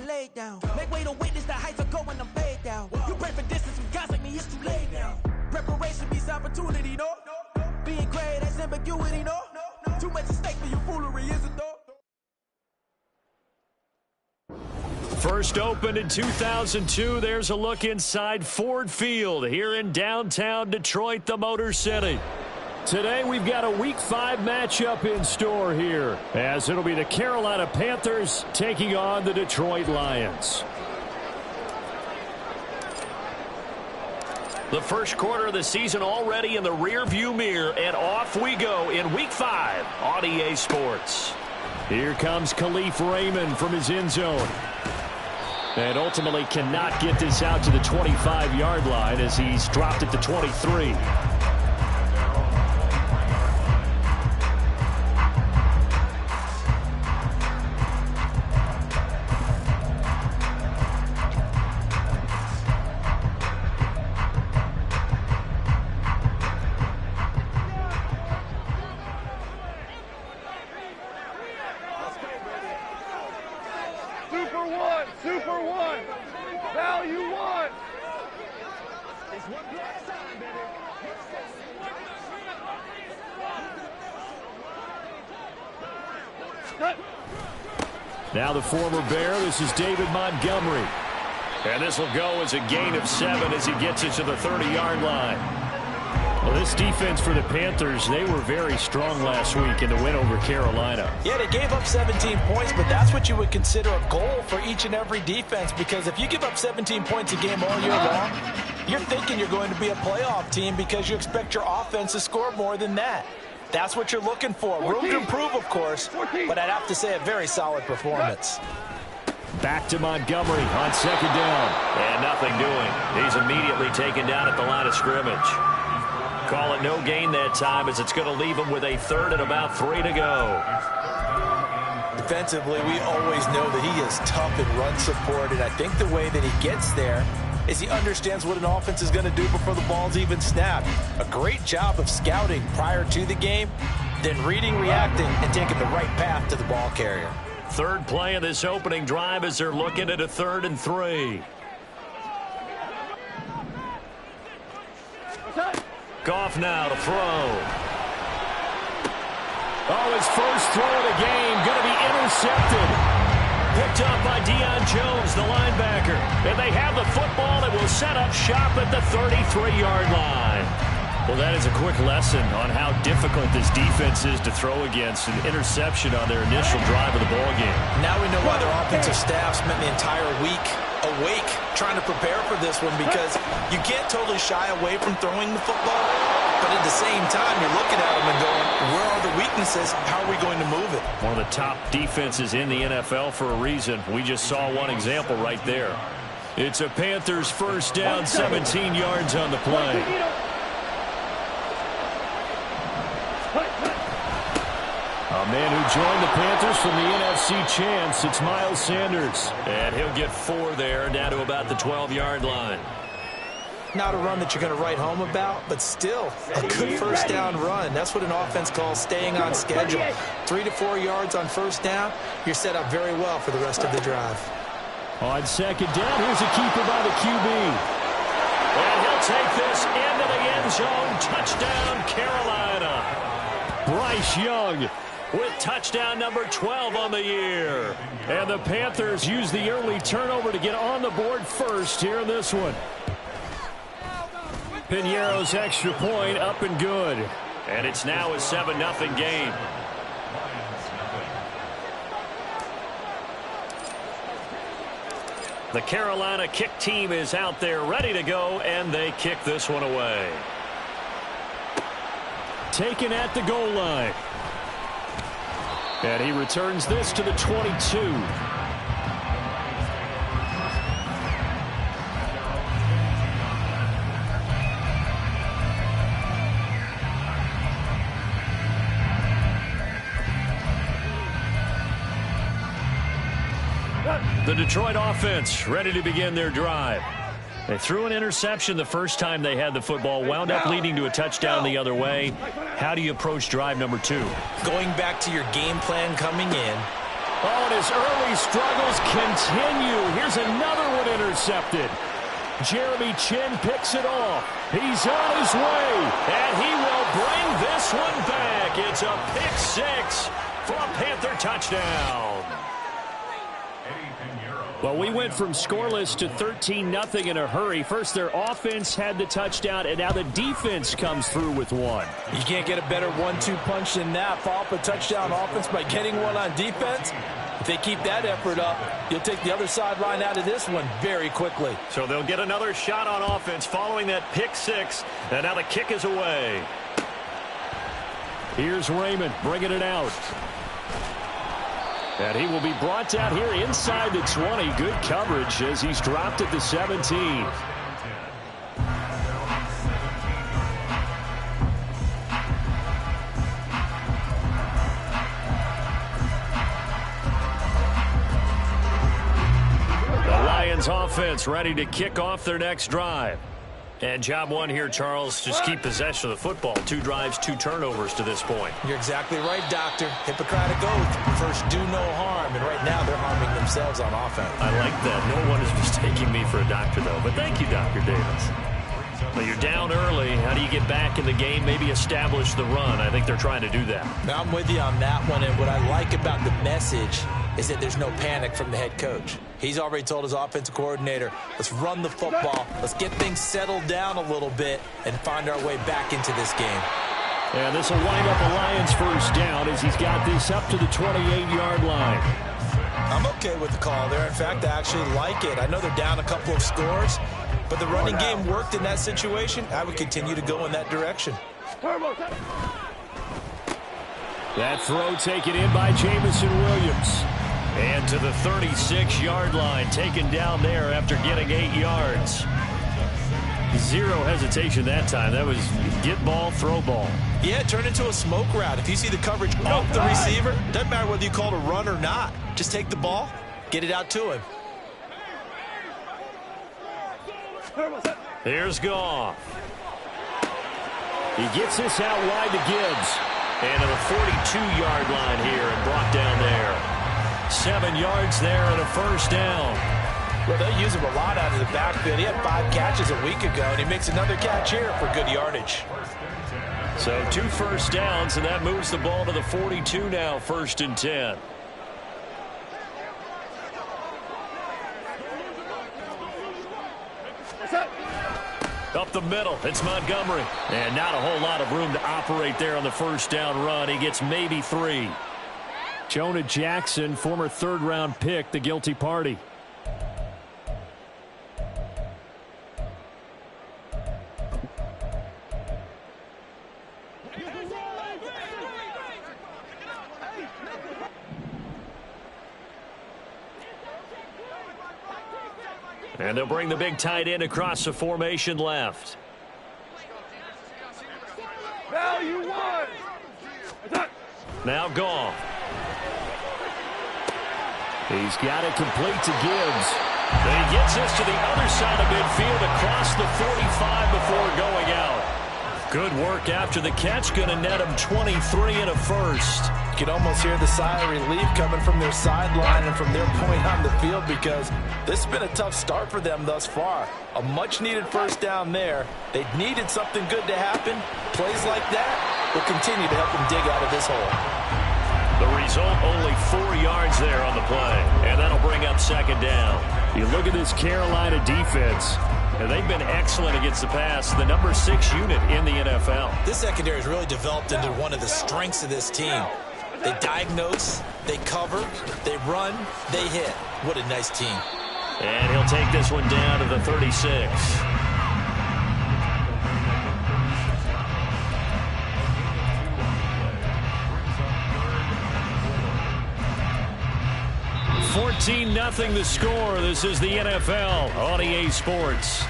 laid down. Make way to witness the heights of going, I'm paid down. You pray for distance from guys like me, it's too late now. Preparation beats opportunity, no? Being great, that's ambiguity, no? Too much at stake for your foolery, is it though? First opened in 2002, there's a look inside Ford Field here in downtown Detroit, the Motor City. Today we've got a Week 5 matchup in store here, as it'll be the Carolina Panthers taking on the Detroit Lions. The first quarter of the season already in the rearview mirror, and off we go in Week 5 on EA Sports. Here comes Khalif Raymond from his end zone. And ultimately cannot get this out to the 25-yard line as he's dropped at the 23. Super one. Value one. Now the former Bear, this is David Montgomery. And this will go as a gain of 7 as he gets it to the 30-yard line. Well, this defense for the Panthers, they were very strong last week in the win over Carolina. Yeah, they gave up 17 points, but that's what you would consider a goal for each and every defense, because if you give up 17 points a game all year long, you're thinking you're going to be a playoff team because you expect your offense to score more than that. That's what you're looking for. 14. Room to improve, of course, 14. But I'd have to say a very solid performance. Back to Montgomery on second down. And nothing doing. He's immediately taken down at the line of scrimmage. Call it no gain that time, as it's going to leave him with a third and about 3 to go. Defensively, we always know that he is tough in run support, and I think the way that he gets there is he understands what an offense is going to do before the ball's even snapped. A great job of scouting prior to the game, then reading, reacting, and taking the right path to the ball carrier. Third play of this opening drive as they're looking at a 3rd and 3. Goff now to throw. Oh, his first throw of the game going to be intercepted. Picked up by Deion Jones, the linebacker. And they have the football that will set up shop at the 33-yard line. Well, that is a quick lesson on how difficult this defense is to throw against. An interception on their initial drive of the ballgame. Now we know why their offensive staff spent the entire week awake trying to prepare for this one, because you can't totally shy away from throwing the football, but at the same time you're looking at them and going, where are the weaknesses? How are we going to move it? One of the top defenses in the NFL for a reason. We just saw one example right there. It's a Panthers first down, 17 yards on the play. A man who joined the Panthers from the NFC champs, it's Miles Sanders. And he'll get 4 there, down to about the 12-yard line. Not a run that you're going to write home about, but still a good first down run. That's what an offense calls staying on schedule. 3 to 4 yards on first down, you're set up very well for the rest of the drive. On second down, here's a keeper by the QB. And he'll take this into the end zone. Touchdown, Carolina. Bryce Young with touchdown number 12 on the year. And the Panthers use the early turnover to get on the board first here in this one. Piñeiro's extra point up and good. And it's now a 7-0 game. The Carolina kick team is out there ready to go, and they kick this one away. Taken at the goal line. And he returns this to the 22. The Detroit offense ready to begin their drive. They threw an interception the first time they had the football, wound up leading to a touchdown the other way. How do you approach drive number 2? Going back to your game plan coming in, Oh, and his early struggles continue. Here's another one intercepted. Jeremy Chin picks it off. He's on his way, and he will bring this one back. It's a pick six for a Panther touchdown. Well, we went from scoreless to 13-0 in a hurry. First, their offense had the touchdown, and now the defense comes through with one. You can't get a better 1-2 punch than that. Follow up a touchdown offense by getting one on defense. If they keep that effort up, you'll take the other sideline out of this one very quickly. So they'll get another shot on offense following that pick six, and now the kick is away. Here's Raymond bringing it out. And he will be brought down here inside the 20. Good coverage as he's dropped at the 17. The Lions offense ready to kick off their next drive. And job one here, Charles, just keep possession of the football. 2 drives, 2 turnovers to this point. You're exactly right, Doctor. Hippocratic oath. First, do no harm. And right now, they're harming themselves on offense. I like that. No one is mistaking me for a doctor, though. But thank you, Dr. Davis. Well, you're down early. How do you get back in the game, maybe establish the run? I think they're trying to do that. Now, I'm with you on that one. And what I like about the message is that there's no panic from the head coach. He's already told his offensive coordinator, let's run the football, let's get things settled down a little bit and find our way back into this game. And this will wind up a Lions first down as he's got this up to the 28-yard line. I'm okay with the call there. In fact, I actually like it. I know they're down a couple of scores, but the running game worked in that situation. I would continue to go in that direction. That throw taken in by Jamison Williams. And to the 36-yard line, taken down there after getting 8 yards. Zero hesitation that time. That was get ball, throw ball. Yeah, it turned into a smoke route. If you see the coverage off the receiver, doesn't matter whether you call it a run or not. Just take the ball, get it out to him. Here's Goff. He gets this out wide to Gibbs. And to the 42-yard line here and brought down there. 7 yards there and a first down. Well, they use him a lot out of the backfield. He had 5 catches a week ago, and he makes another catch here for good yardage. So 2 first downs, and that moves the ball to the 42 now, 1st and 10. Up the middle, it's Montgomery. And not a whole lot of room to operate there on the first down run. He gets maybe 3. Jonah Jackson, former 3rd-round pick, the guilty party. And they'll bring the big tight end across the formation left. Value 1. Now Goff. He's got it complete to Gibbs. Then he gets this to the other side of midfield across the 45 before going out. Good work after the catch. Going to net him 23 and a first. You can almost hear the sigh of relief coming from their sideline and from their point on the field because this has been a tough start for them thus far. A much-needed first down there. They needed something good to happen. Plays like that will continue to help them dig out of this hole. The result, only 4 yards there on the play. And that'll bring up 2nd down. You look at this Carolina defense. And they've been excellent against the pass, the number 6 unit in the NFL. This secondary has really developed into one of the strengths of this team. They diagnose, they cover, they run, they hit. What a nice team. And he'll take this one down to the 36. $14-0 the score. This is the NFL on EA Sports.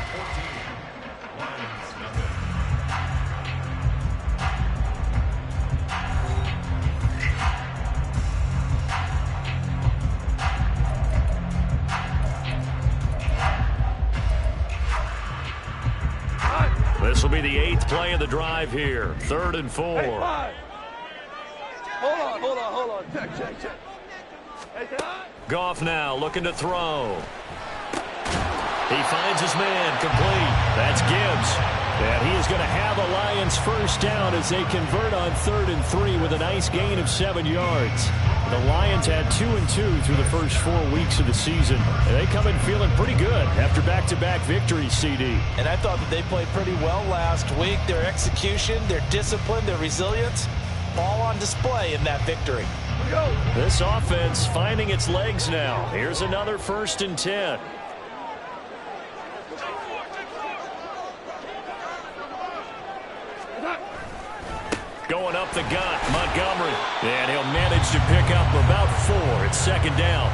This will be the 8th play of the drive here. 3rd and 4. Hey, 5. Hold on. Check. Goff now looking to throw. He finds his man complete. That's Gibbs. And he is going to have a Lions first down as they convert on 3rd and 3 with a nice gain of 7 yards. The Lions had 2-2 through the first 4 weeks of the season. And they come in feeling pretty good after back-to-back victories, CD. And I thought that they played pretty well last week. Their execution, their discipline, their resilience, all on display in that victory. This offense finding its legs now. Here's another 1st and 10. Going up the gut, Montgomery. And he'll manage to pick up about 4. It's 2nd down.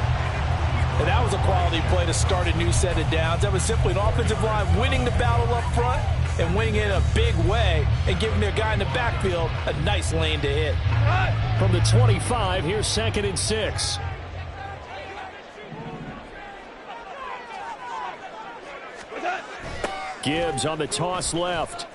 And that was a quality play to start a new set of downs. That was simply an offensive line winning the battle up front and winning it in a big way and giving their guy in the backfield a nice lane to hit. From the 25, here's 2nd and 6. Gibbs on the toss left.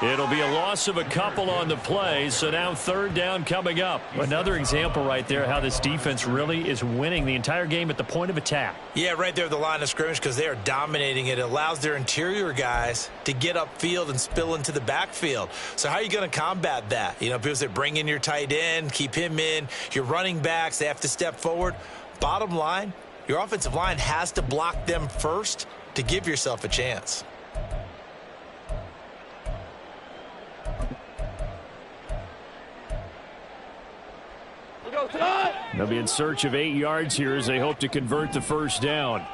It'll be a loss of a couple on the play, so now 3rd down coming up. Another example right there how this defense really is winning the entire game at the point of attack. Yeah, right there at the line of scrimmage because they are dominating it. It allows their interior guys to get upfield and spill into the backfield. So how are you going to combat that? You know, because they bring in your tight end, keep him in. Your running backs, they have to step forward. Bottom line, your offensive line has to block them first to give yourself a chance. They'll be in search of 8 yards here as they hope to convert the first down.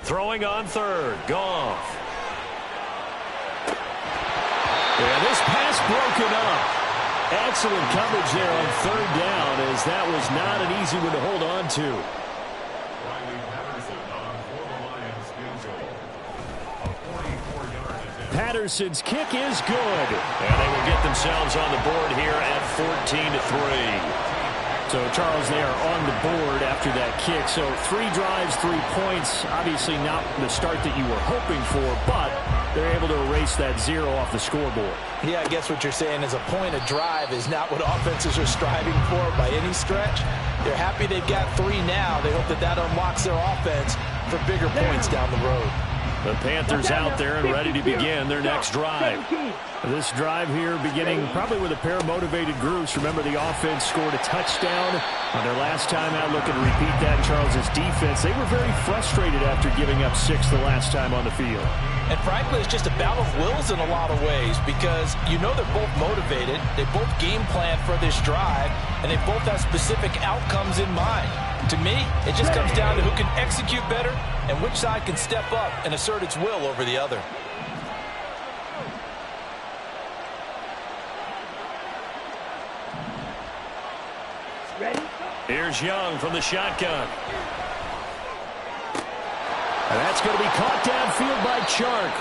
Throwing on 3rd, Goff. And this pass broken up. Excellent coverage there on 3rd down as that was not an easy one to hold on to. Patterson's kick is good. And they will get themselves on the board here at 14-3. So, Charles, they are on the board after that kick. So, 3 drives, 3 points. Obviously not the start that you were hoping for, but they're able to erase that 0 off the scoreboard. Yeah, I guess what you're saying is a point of drive is not what offenses are striving for by any stretch. They're happy they've got 3 now. They hope that that unlocks their offense for bigger points down the road. The Panthers out there and ready to begin their next drive. This drive here beginning probably with a pair of motivated groups. Remember, the offense scored a touchdown on their last time out. Looking to repeat that. Charles's defense, they were very frustrated after giving up 6 the last time on the field. And frankly, it's just a battle of wills in a lot of ways because you know they're both motivated. They both game plan for this drive, and they both have specific outcomes in mind. To me, it just comes down to who can execute better and which side can step up and assert its will over the other. Here's Young from the shotgun. And that's going to be caught downfield by Chark.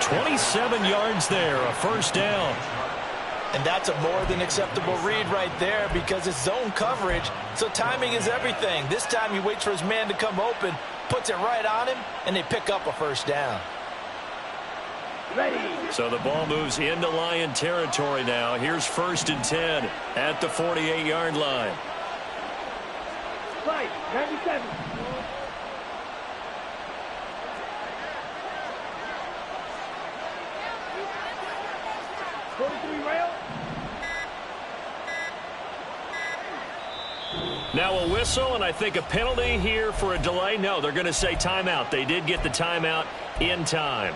27 yards there, a first down. And that's a more than acceptable read right there because it's zone coverage, so timing is everything. This time he waits for his man to come open, puts it right on him, and they pick up a first down. So the ball moves into Lion territory now. Here's 1st and 10 at the 48-yard line. 97. Now a whistle, and I think a penalty here for a delay. No, they're going to say timeout. They did get the timeout in time.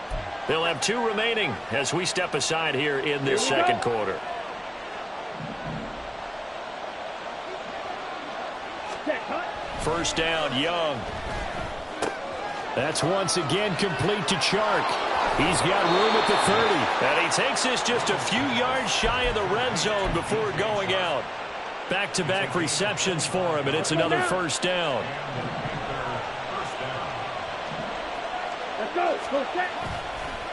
They'll have 2 remaining as we step aside here in this second quarter. First down, Young. That's once again complete to Chark. He's got room at the 30. And he takes this just a few yards shy of the red zone before going out. Back-to-back receptions for him, and it's another first down. Let's go.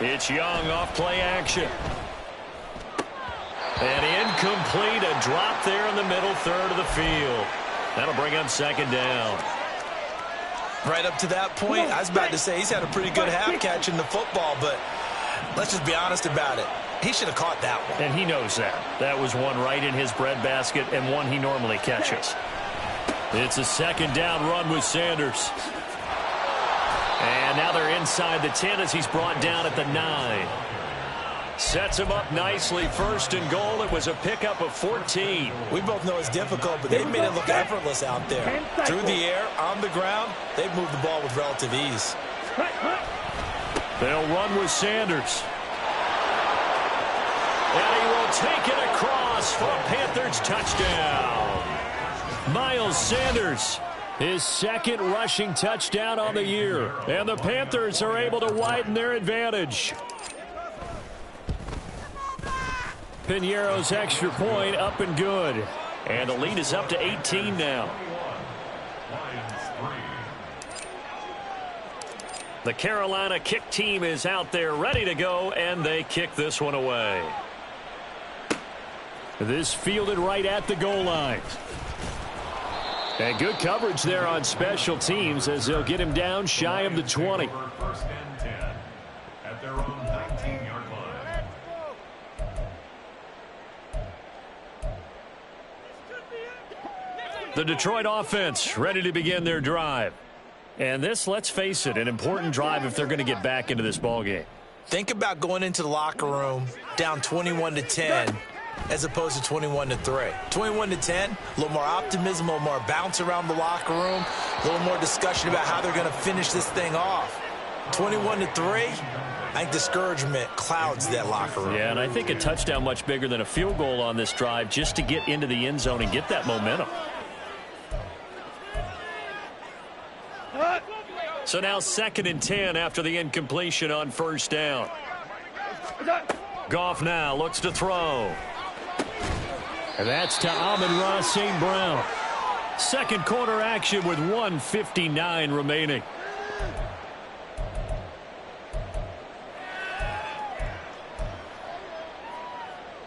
It's Young off play action. And incomplete, a drop there in the middle third of the field. That'll bring up second down. Right up to that point, I was about to say he's had a pretty good half catching the football, but let's just be honest about it. He should have caught that one. And he knows that. That was one right in his breadbasket and one he normally catches. It's a second down run with Sanders. And now they're inside the 10 as he's brought down at the 9. Sets him up nicely. First and goal. It was a pickup of 14. We both know it's difficult, but they've made it look effortless out there. Through the air, on the ground, they've moved the ball with relative ease. They'll run with Sanders. And he will take it across for a Panthers touchdown. Miles Sanders, his second rushing touchdown on the year. And the Panthers are able to widen their advantage. Piñeiro's extra point up and good. And the lead is up to 18 now. The Carolina kick team is out there ready to go, and they kick this one away. This fielded right at the goal line. And good coverage there on special teams as they'll get him down shy of the 20. First and 10 at their own 19-yard line. The Detroit offense ready to begin their drive. And this, let's face it, an important drive if they're going to get back into this ballgame. Think about going into the locker room down 21-10 as opposed to 21-3. 21-10, a little more optimism, a little more bounce around the locker room, a little more discussion about how they're going to finish this thing off. 21-3, I think discouragement clouds that locker room. Yeah, and I think a touchdown much bigger than a field goal on this drive just to get into the end zone and get that momentum. So now 2nd and 10 after the incompletion on first down. Goff now looks to throw. And that's to Amon-Ra St. Brown. Second quarter action with 1:59 remaining.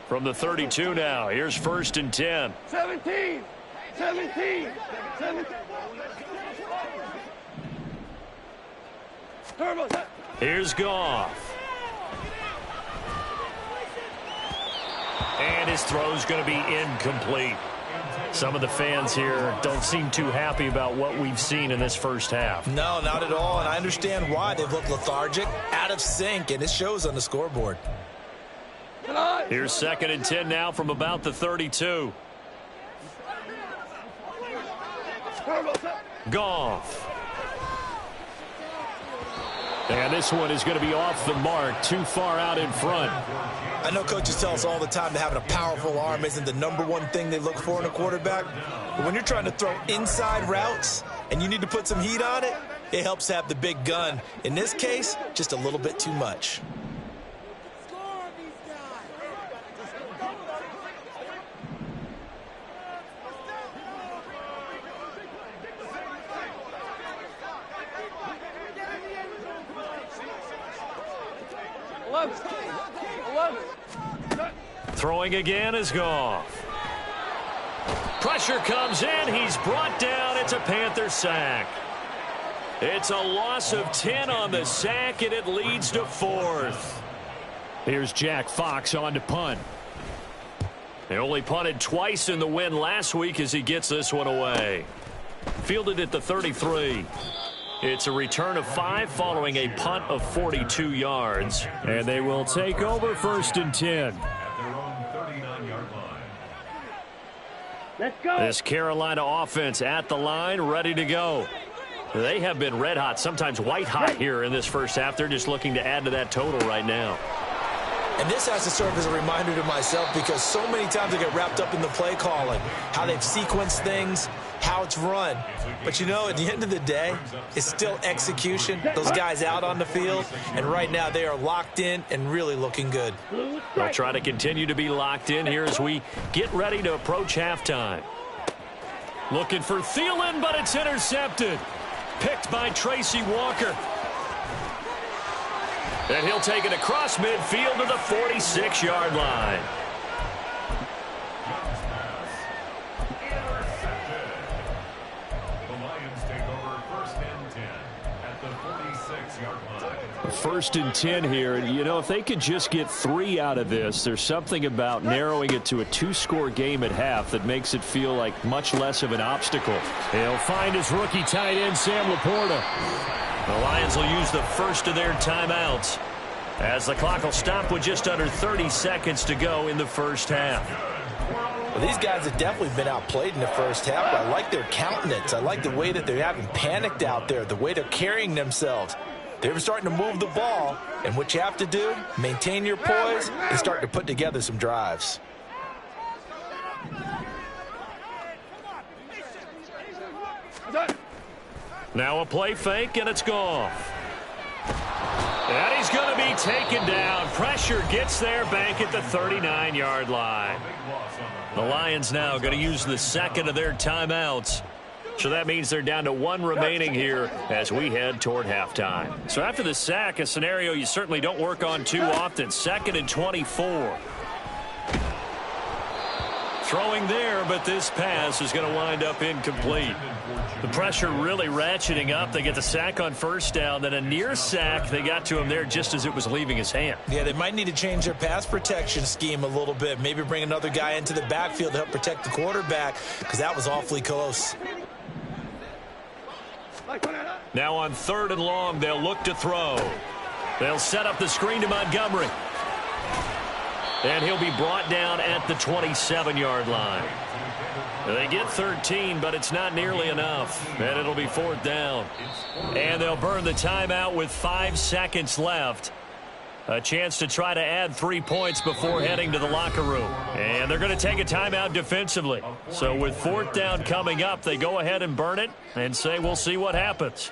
From the 32 now, here's 1st and 10. 17. Here's Goff. And his throw's going to be incomplete. Some of the fans here don't seem too happy about what we've seen in this first half. No, not at all, and I understand why. They've looked lethargic, out of sync, and it shows on the scoreboard. Here's 2nd and 10 now from about the 32. Goff. And this one is going to be off the mark, too far out in front. I know coaches tell us all the time that having a powerful arm isn't the #1 thing they look for in a quarterback. But when you're trying to throw inside routes and you need to put some heat on it, it helps have the big gun. In this case, just a little bit too much. Throwing again is Goff. Pressure comes in. He's brought down. It's a Panther sack. It's a loss of 10 on the sack, and it leads to 4th. Here's Jack Fox on to punt. They only punted twice in the win last week as he gets this one away. Fielded at the 33. It's a return of 5 following a punt of 42 yards. And they will take over 1st and 10. Let's go. This Carolina offense at the line, ready to go. They have been red hot, sometimes white hot here in this first half. They're just looking to add to that total right now. And this has to serve as a reminder to myself because so many times I get wrapped up in the play calling, how they've sequenced things, how it's run. But, you know, at the end of the day, it's still execution. Those guys out on the field, and right now they are locked in and really looking good. They'll try to continue to be locked in here as we get ready to approach halftime. Looking for Thielen, but it's intercepted. Picked by Tracy Walker. And he'll take it across midfield to the 46-yard line. 1st and 10 here. And, you know, if they could just get 3 out of this, there's something about narrowing it to a 2-score game at half that makes it feel like much less of an obstacle. He'll find his rookie tight end, Sam Laporta. The Lions will use the first of their timeouts as the clock will stop with just under 30 seconds to go in the first half. Well, these guys have definitely been outplayed in the first half. I like their countenance. I like the way that they haven't panicked out there, the way they're carrying themselves. They're starting to move the ball, and what you have to do, maintain your poise and start to put together some drives. Now a play fake, and it's gone. And he's going to be taken down. Pressure gets there back at the 39-yard line. The Lions now going to use the second of their timeouts. So that means they're down to 1 remaining here as we head toward halftime. So after the sack, a scenario you certainly don't work on too often. 2nd and 24. Throwing there, but this pass is going to wind up incomplete. The pressure really ratcheting up. They get the sack on 1st down, then a near sack. They got to him there just as it was leaving his hand. Yeah, they might need to change their pass protection scheme a little bit. Maybe bring another guy into the backfield to help protect the quarterback, because that was awfully close. Now on 3rd and long, they'll look to throw. They'll set up the screen to Montgomery. And he'll be brought down at the 27-yard line. They get 13, but it's not nearly enough. And it'll be 4th down. And they'll burn the timeout with 5 seconds left. A chance to try to add 3 points before heading to the locker room. And they're going to take a timeout defensively. So with 4th down coming up, they go ahead and burn it and say we'll see what happens.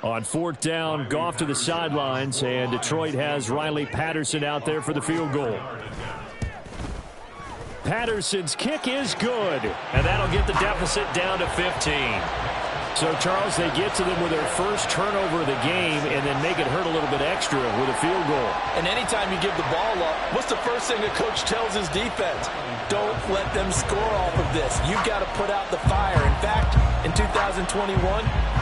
On 4th down, Goff to the sidelines, and Detroit has Riley Patterson out there for the field goal. Patterson's kick is good, and that'll get the deficit down to 15. So, Charles, they get to them with their first turnover of the game and then make it hurt a little bit extra with a field goal. And anytime you give the ball up, what's the first thing a coach tells his defense? Don't let them score off of this. You've got to put out the fire. In fact, in 2021,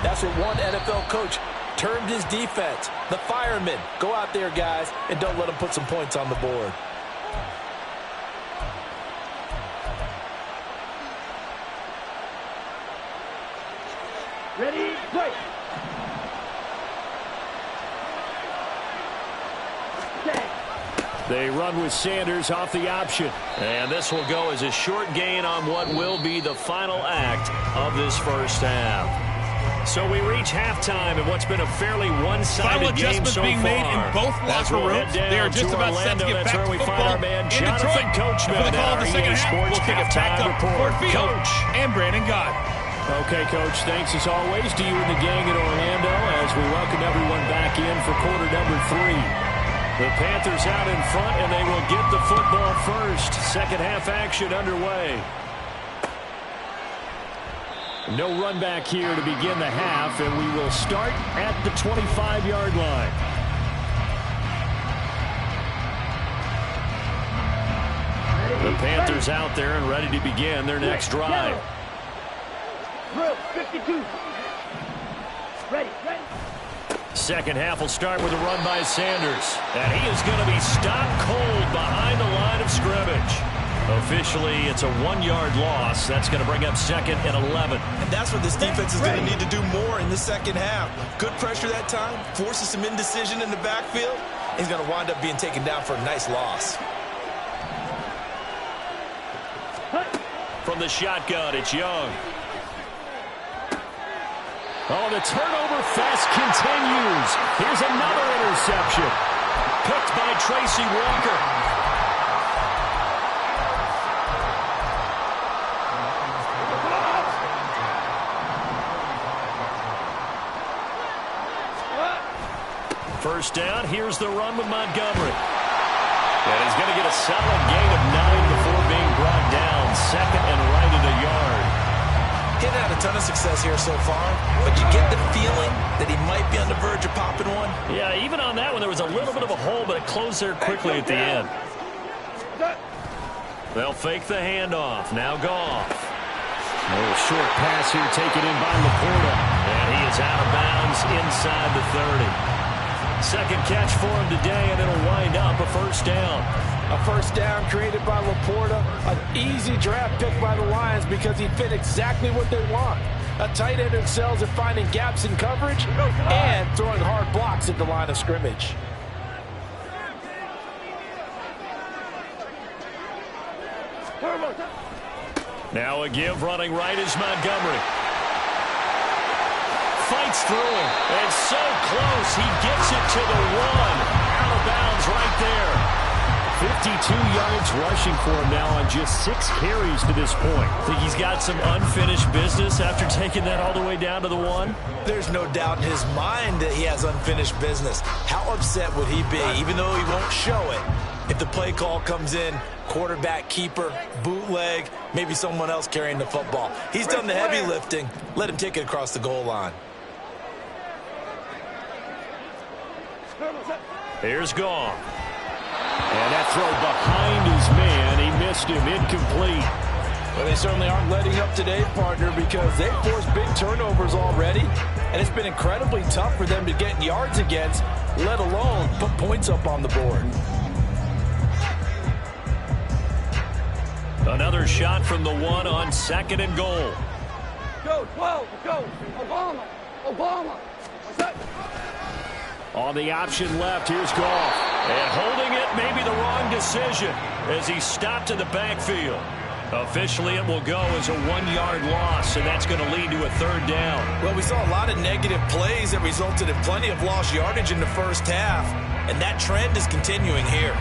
that's what one NFL coach termed his defense. The firemen. Go out there, guys, and don't let them put some points on the board. Ready, play. They run with Sanders off the option. And this will go as a short gain on what will be the final act of this first half. So we reach halftime in what's been a fairly one-sided game so far. Being made in both locker rooms. They are just about set to get back to football in Detroit. For the call of the second half, we'll kick it back up Ford Field and Brandon Gott. Okay, Coach, thanks as always to you and the gang in Orlando as we welcome everyone back in for quarter number 3. The Panthers out in front, and they will get the football first. Second half action underway. No run back here to begin the half, and we will start at the 25-yard line. The Panthers out there and ready to begin their next drive. Drill 52. Ready. Second half will start with a run by Sanders. And he is going to be stopped cold behind the line of scrimmage. Officially, it's a 1-yard loss. That's going to bring up 2nd and 11. And that's what this defense is going to need to do more in the second half. Good pressure that time, forces some indecision in the backfield. He's going to wind up being taken down for a nice loss. From the shotgun, it's Young. Oh, the turnover fest continues. Here's another interception. Picked by Tracy Walker. First down, here's the run with Montgomery. And he's going to get a solid gain of 9 before being brought down. 2nd and right at a yard. He's had a ton of success here so far, but you get the feeling that he might be on the verge of popping one. Yeah, even on that one, there was a little bit of a hole, but it closed there quickly at the end. They'll fake the handoff. Now Goff. A little short pass here taken in by Laporta. And he is out of bounds inside the 30. Second catch for him today, and it'll wind up a first down. A first down created by Laporta. An easy draft pick by the Lions because he fit exactly what they want. A tight end excels at finding gaps in coverage and throwing hard blocks at the line of scrimmage. Now a give running right is Montgomery. Fights through him. And so close. He gets it to the 1. Out of bounds right there. 52 yards rushing for him now on just 6 carries to this point. Think he's got some unfinished business after taking that all the way down to the 1? There's no doubt in his mind that he has unfinished business. How upset would he be, even though he won't show it, if the play call comes in, quarterback keeper, bootleg, maybe someone else carrying the football. He's done the heavy lifting. Let him take it across the goal line. Here's Goff. And that throw behind his man. He missed him. Incomplete. Well, they certainly aren't letting up today, partner, because they've forced big turnovers already. And it's been incredibly tough for them to get yards against, let alone put points up on the board. Another shot from the 1 on 2nd and goal. Go, 12, go. Obama. What's that? On the option left, here's Goff. And holding it may be the wrong decision as he stopped in the backfield. Officially, it will go as a 1-yard loss, and that's going to lead to a 3rd down. Well, we saw a lot of negative plays that resulted in plenty of lost yardage in the first half, and that trend is continuing here.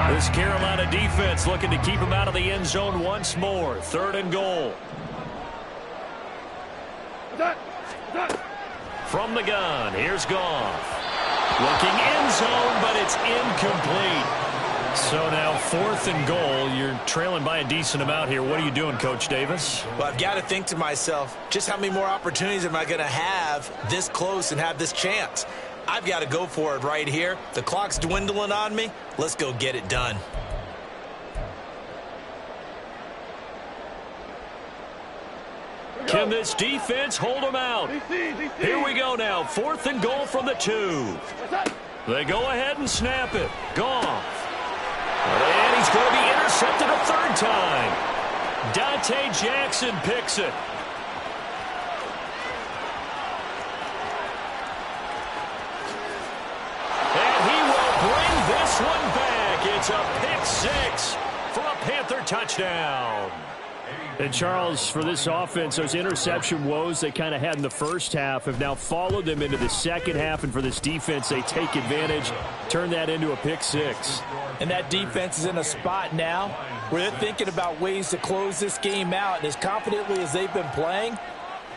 This Carolina defense looking to keep him out of the end zone once more. 3rd and goal. From the gun, here's Goff. Looking end zone, but it's incomplete. So now 4th and goal. You're trailing by a decent amount here. What are you doing, Coach Davis? Well, I've got to think to myself, just how many more opportunities am I going to have this close and have this chance? I've got to go for it right here. The clock's dwindling on me. Let's go get it done. Can this defense hold him out? Here we go now. 4th and goal from the 2. They go ahead and snap it. Goff. And he's going to be intercepted a 3rd time. Dante Jackson picks it. This one back. It's a pick 6 for a Panther touchdown. And Charles, for this offense, those interception woes they kind of had in the first half have now followed them into the second half. And for this defense, they take advantage, turn that into a pick 6. And that defense is in a spot now where they're thinking about ways to close this game out. And as confidently as they've been playing,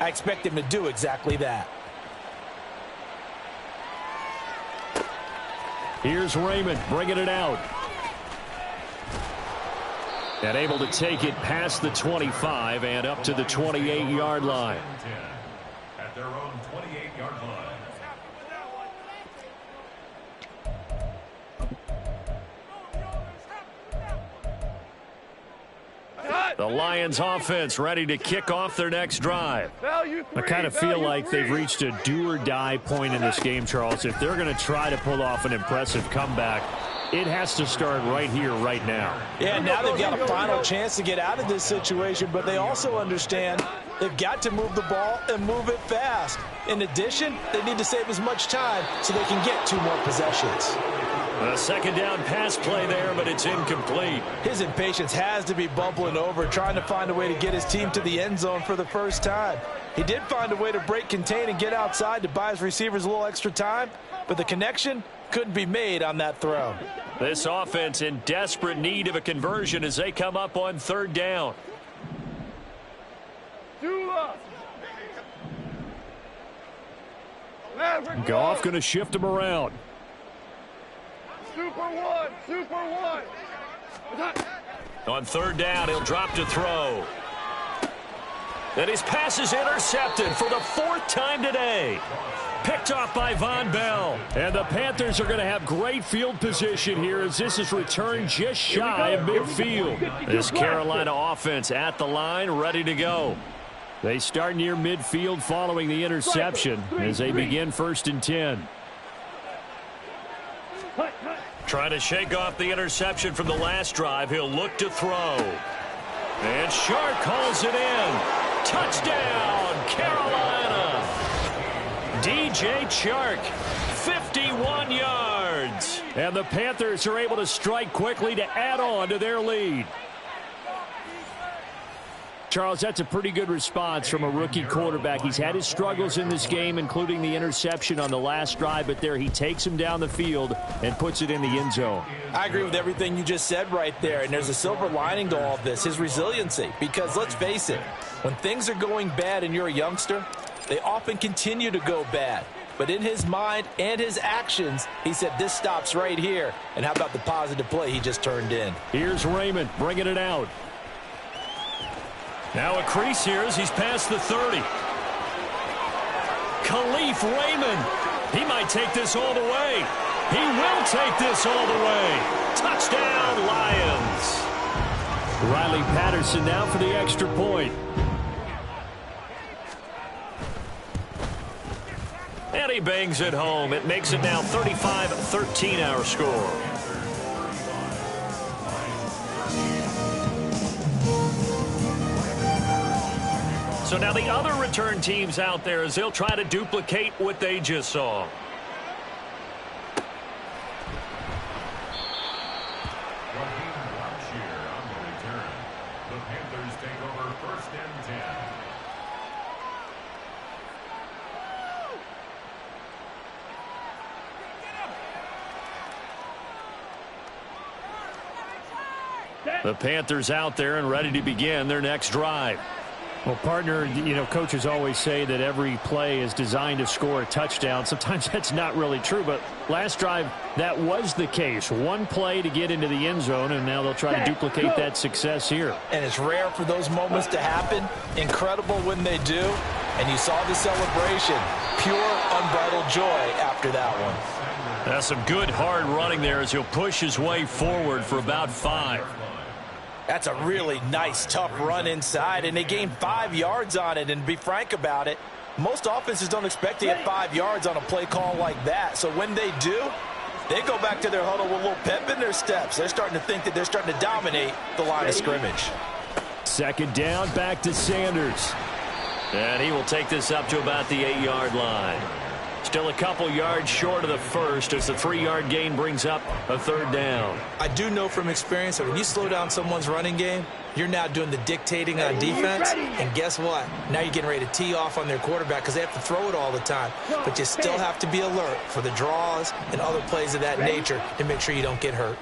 I expect them to do exactly that. Here's Raymond bringing it out. And able to take it past the 25 and up to the 28-yard line. At their own 28-yard line. The Lions offense ready to kick off their next drive. I kind of feel like they've reached a do-or-die point in this game, Charles. If they're going to try to pull off an impressive comeback, it has to start right here, right now. Yeah, now they've got a final chance to get out of this situation, but they also understand they've got to move the ball and move it fast. In addition, they need to save as much time so they can get 2 more possessions. A 2nd down pass play there, but it's incomplete. His impatience has to be bubbling over, trying to find a way to get his team to the end zone for the first time. He did find a way to break contain and get outside to buy his receivers a little extra time, but the connection couldn't be made on that throw. This offense in desperate need of a conversion as they come up on 3rd down. Goff going to shift him around. Super one. On 3rd down, he'll drop to throw. And his pass is intercepted for the 4th time today. Picked off by Von Bell. And the Panthers are going to have great field position here as this is returned just shy of midfield. This Carolina offense at the line, ready to go. They start near midfield following the interception as they begin 1st and 10. Trying to shake off the interception from the last drive. He'll look to throw. And Shark calls it in. Touchdown, Carolina. DJ Chark, 51 yards. And the Panthers are able to strike quickly to add on to their lead. Charles, that's a pretty good response from a rookie quarterback. He's had his struggles in this game, including the interception on the last drive, but there he takes him down the field and puts it in the end zone. I agree with everything you just said right there, and there's a silver lining to all of this, his resiliency. Because let's face it, when things are going bad and you're a youngster, they often continue to go bad. But in his mind and his actions, he said this stops right here. And how about the positive play he just turned in? Here's Raymond bringing it out. Now a crease here as he's past the 30. Khalif Raymond. He might take this all the way. He will take this all the way. Touchdown, Lions. Riley Patterson now for the extra point. And he bangs it home. It makes it now 35-13 our score. So now the other return teams out there as they'll try to duplicate what they just saw. The Panthers take over 1st and 10. The Panthers out there and ready to begin their next drive. Well, partner, you know, coaches always say that every play is designed to score a touchdown. Sometimes that's not really true, but last drive, that was the case. One play to get into the end zone, and now they'll try to duplicate that success here. And it's rare for those moments to happen. Incredible when they do. And you saw the celebration. Pure, unbridled joy after that one. That's some good hard running there as he'll push his way forward for about 5. That's a really nice, tough run inside, and they gained 5 yards on it. And to be frank about it, most offenses don't expect to get 5 yards on a play call like that. So when they do, they go back to their huddle with a little pep in their steps. They're starting to think that they're starting to dominate the line of scrimmage. 2nd down, back to Sanders. And he will take this up to about the 8-yard line. Still a couple yards short of the first as the 3-yard gain brings up a 3rd down. I do know from experience that when you slow down someone's running game, you're now doing the dictating on defense. And guess what? Now you're getting ready to tee off on their quarterback because they have to throw it all the time. But you still have to be alert for the draws and other plays of that nature to make sure you don't get hurt.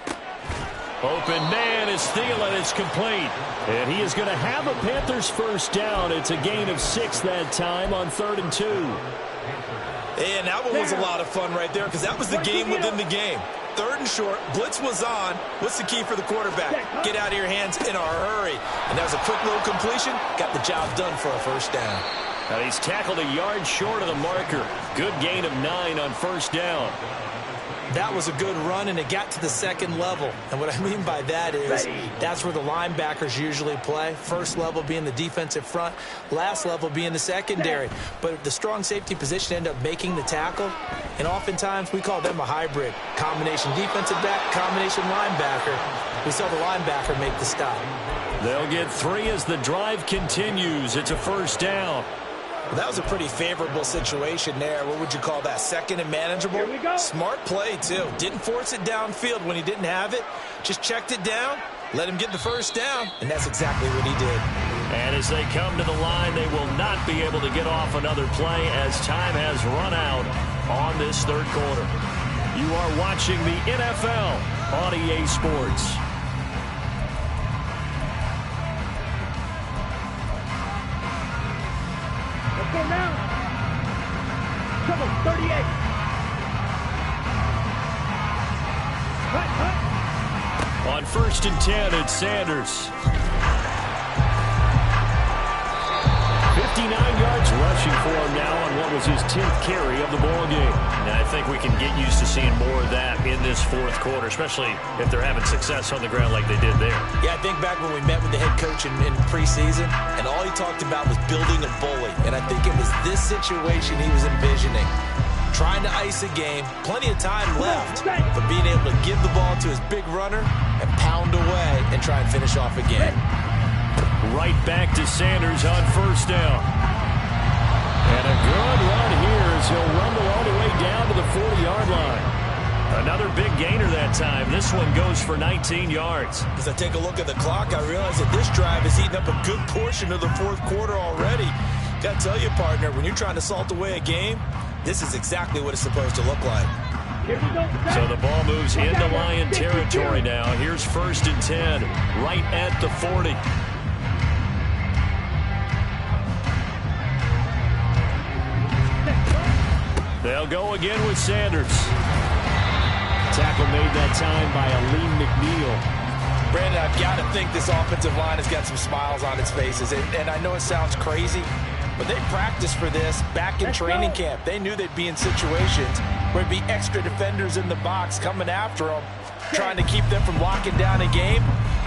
Open man is Thielen. It's complete. And he is going to have a Panthers 1st down. It's a gain of 6 that time on 3rd and 2. And that one was a lot of fun right there because that was the game within the game. 3rd and short, blitz was on. What's the key for the quarterback? Get out of your hands in a hurry. And that was a quick little completion. Got the job done for a 1st down. And he's tackled a yard short of the marker. Good gain of 9 on 1st down. That was a good run, and it got to the 2nd level. And what I mean by that is that's where the linebackers usually play. 1st level being the defensive front, last level being the secondary. But the strong safety position ended up making the tackle, and oftentimes we call them a hybrid. Combination defensive back, combination linebacker. We saw the linebacker make the stop. They'll get 3 as the drive continues. It's a 1st down. Well, that was a pretty favorable situation there. What would you call that? 2nd and manageable? Smart play, too. Didn't force it downfield when he didn't have it. Just checked it down, let him get the 1st down, and that's exactly what he did. And as they come to the line, they will not be able to get off another play as time has run out on this 3rd quarter. You are watching the NFL on EA Sports. Go now. Come on, 38. On 1st and 10, it's Sanders. 59 yards rushing for him now on what was his 10th carry of the ball game. And I think we can get used to seeing more of that in this fourth quarter, especially if they're having success on the ground like they did there. Yeah, I think back when we met with the head coach in preseason, and all he talked about was building a bully. And I think it was this situation he was envisioning. Trying to ice a game, plenty of time left, but being able to give the ball to his big runner and pound away and try and finish off a game. Right back to Sanders on first down. And a good run here as he'll rumble all the way down to the 40-yard line. Another big gainer that time. This one goes for 19 yards. As I take a look at the clock, I realize that this drive has eaten up a good portion of the fourth quarter already. Got to tell you, partner, when you're trying to salt away a game, this is exactly what it's supposed to look like. So the ball moves into Lion territory now. Here's 1st and 10, right at the 40. They'll go again with Sanders. Tackle made that time by Aleem McNeil. Brandon, I've got to think this offensive line has got some smiles on its faces. And I know it sounds crazy, but they practiced for this back in training camp. They knew they'd be in situations where there'd be extra defenders in the box coming after them, trying to keep them from locking down a game.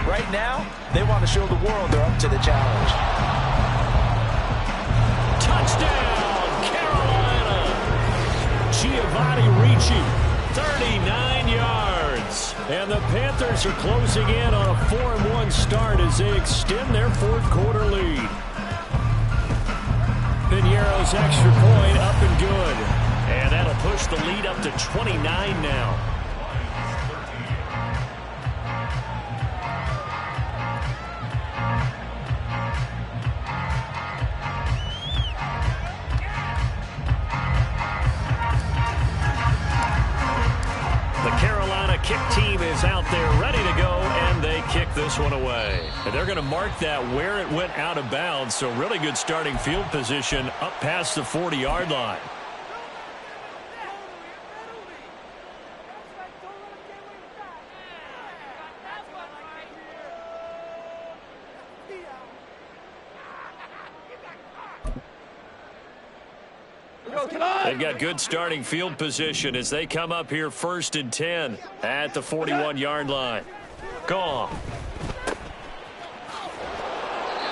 Right now, they want to show the world they're up to the challenge. Touchdown, Carolina! Giovanni Ricci, 39 yards. And the Panthers are closing in on a 4-1 start as they extend their fourth quarter lead. Piñeiro's extra point up and good. And that'll push the lead up to 29 now. The Carolina kick team is out there ready to go, and they kick this one away. And they're going to mark that where it went out of bounds, so really good starting field position up past the 40-yard line. They've got good starting field position as they come up here 1st and 10 at the 41-yard line. Gone.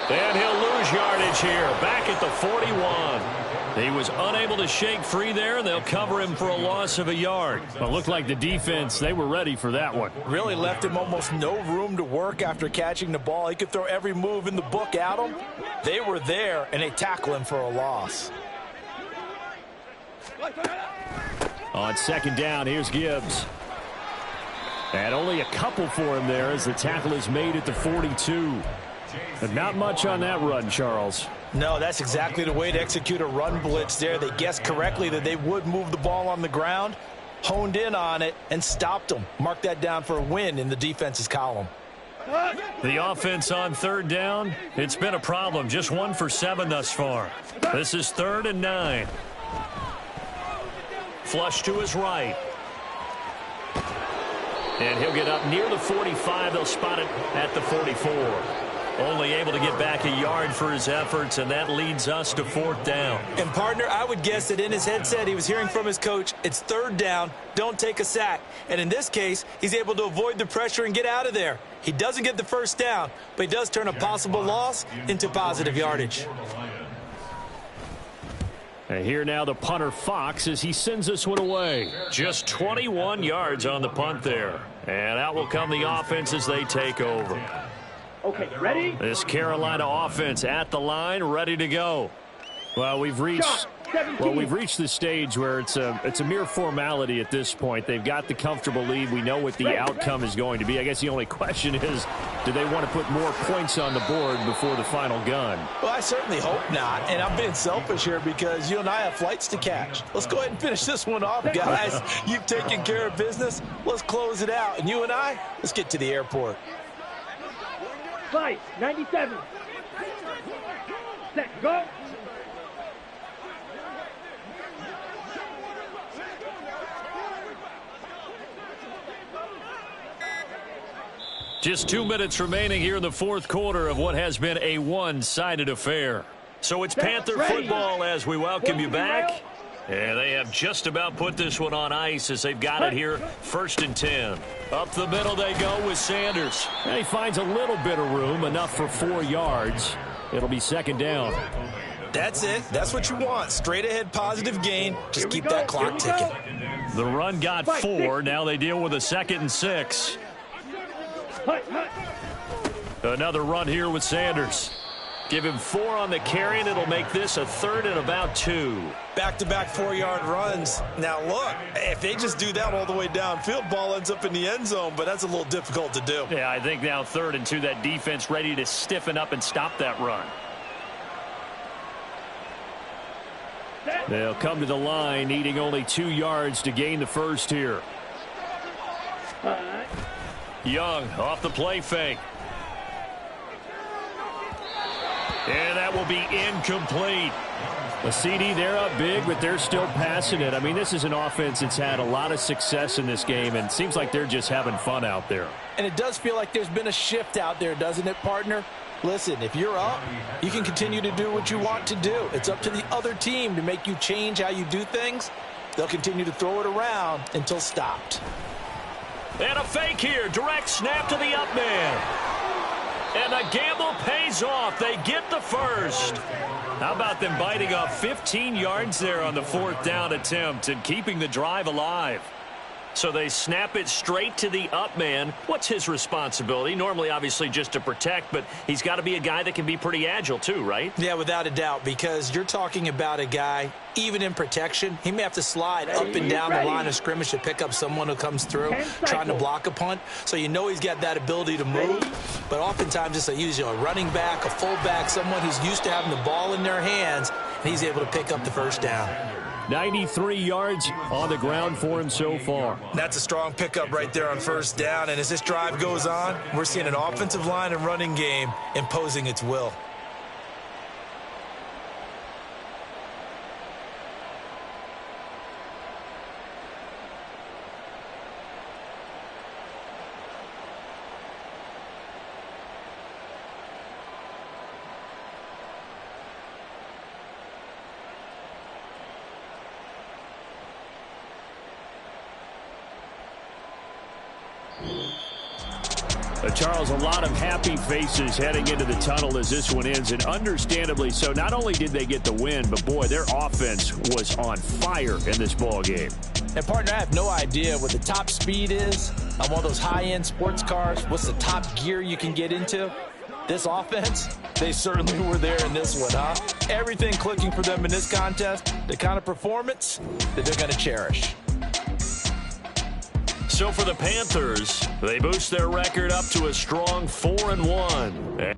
And he'll lose yardage here, back at the 41. He was unable to shake free there, and they'll cover him for a loss of a yard. Well, it looked like the defense, they were ready for that one. Really left him almost no room to work after catching the ball. He could throw every move in the book at him. They were there, and they tackle him for a loss. On 2nd down, here's Gibbs. And only a couple for him there as the tackle is made at the 42. But not much on that run, Charles. No, that's exactly the way to execute a run blitz there. They guessed correctly that they would move the ball on the ground, honed in on it, and stopped them. Mark that down for a win in the defense's column. The offense on 3rd down, it's been a problem. Just 1 for 7 thus far. This is 3rd and 9. Flush to his right. And he'll get up near the 45. They'll spot it at the 44. Only able to get back a yard for his efforts, and that leads us to 4th down. And, partner, I would guess that in his headset he was hearing from his coach, it's 3rd down, don't take a sack. And in this case, he's able to avoid the pressure and get out of there. He doesn't get the 1st down, but he does turn a possible loss into positive yardage. And here now the punter Fox as he sends this one away. Just 21 yards on the punt there. And out will come the offense as they take over. Okay, ready? This Carolina offense at the line, ready to go. Well, we've reached the stage where it's a mere formality at this point. They've got the comfortable lead. We know what the outcome is going to be. I guess the only question is, do they want to put more points on the board before the final gun? Well, I certainly hope not. And I'm being selfish here because you and I have flights to catch. Let's go ahead and finish this one off, guys. You've taken care of business. Let's close it out. And you and I, let's get to the airport. Flight 97. Set, go. Just 2 minutes remaining here in the fourth quarter of what has been a one-sided affair. So it's Panther football as we welcome you back. And they have just about put this one on ice as they've got it here, 1st and 10. Up the middle they go with Sanders. And he finds a little bit of room, enough for 4 yards. It'll be 2nd down. That's it. That's what you want. Straight ahead positive gain. Just keep that clock ticking. The run got 4. Now they deal with a 2nd and 6. Another run here with Sanders. Give him 4 on the carry, and it'll make this a 3rd and about 2. Back-to-back 4-yard runs. Now, look, if they just do that all the way downfield, ball ends up in the end zone, but that's a little difficult to do. Yeah, I think now 3rd and 2, that defense ready to stiffen up and stop that run. They'll come to the line, needing only 2 yards to gain the first here. Young off the play fake. And that will be incomplete. A CD, they're up big, but they're still passing it. I mean, this is an offense that's had a lot of success in this game, and it seems like they're just having fun out there. And it does feel like there's been a shift out there, doesn't it, partner? Listen, if you're up, you can continue to do what you want to do. It's up to the other team to make you change how you do things. They'll continue to throw it around until stopped. And a fake here. Direct snap to the up man. And the gamble pays off. They get the first. How about them biting off 15 yards there on the 4th down attempt and keeping the drive alive? So they snap it straight to the up man. What's his responsibility? Normally, obviously, just to protect, but he's got to be a guy that can be pretty agile too, right? Yeah, without a doubt, because you're talking about a guy, even in protection, he may have to slide up and down the line of scrimmage to pick up someone who comes through trying to block a punt. So you know he's got that ability to move, but oftentimes it's usually a running back, a fullback, someone who's used to having the ball in their hands, and he's able to pick up the first down. 93 yards on the ground for him so far. That's a strong pickup right there on 1st down, and as this drive goes on, we're seeing an offensive line and running game imposing its will. Charles, a lot of happy faces heading into the tunnel as this one ends, and understandably so. Not only did they get the win, but boy, their offense was on fire in this ball game. And partner, I have no idea what the top speed is on one of those high-end sports cars. What's the top gear you can get into? This offense, they certainly were there in this one, huh? Everything clicking for them in this contest, the kind of performance that they're going to cherish. So for the Panthers, they boost their record up to a strong 4-1.